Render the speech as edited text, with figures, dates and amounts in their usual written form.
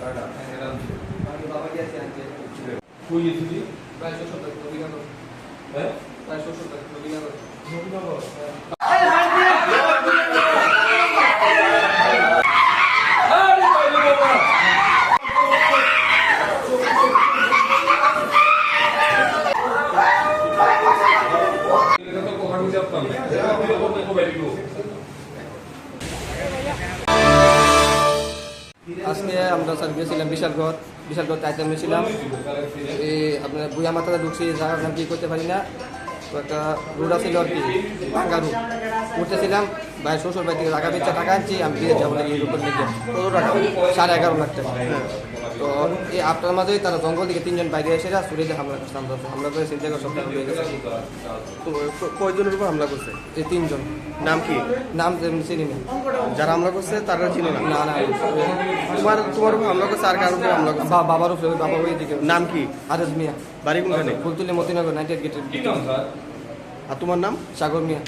আমি বাবা গিয়েছি আনতে কই গেছিলি? প্রায় 70 টাকা নবীনগর। হ্যাঁ প্রায় 70 টাকা নবীনগর। নবীনগর আজকে আমরা স্যার গেছিলাম বিশালগড় তাইতে ছিলাম এই আপনার বুয়া মাথাতে ঢুকছি জায়গার নাম কি করতে পারি না তো একটা রোড আছিল আর কি ভাঙ্গা রোড উঠতেছিলাম ভাই শ্বশুর বাড়ি থেকে টাকা বেচা টাকা আনছি আমি বিয়ে যাবো নাকি এই রূপের লিখে কত টাকা 11.5 লাখ টাকা তো এই আপনার মাঝেই তারা জঙ্গল থেকে 3 জন বাইরে এসে চুরিতে হামলা করছে হামলা করে চিন্তা করে সব টাকা হয়ে গেছে। তো কয়জনের উপর হামলা করছে? এই 3 জন। নাম কি? নাম চিনি না। যারা হামলা করছে তারা ছিল না? না না তোমার উপর হামলা করছে আর কার উপর হামলা করছে? বাবার উপরে বাবা ওই দিকে। নাম কি? আরেজ মিয়া। বাড়ি কোনখানে? ফুলতুলি মতিনগর 98 গেটের। আর তোমার নাম? সাগর মিয়া।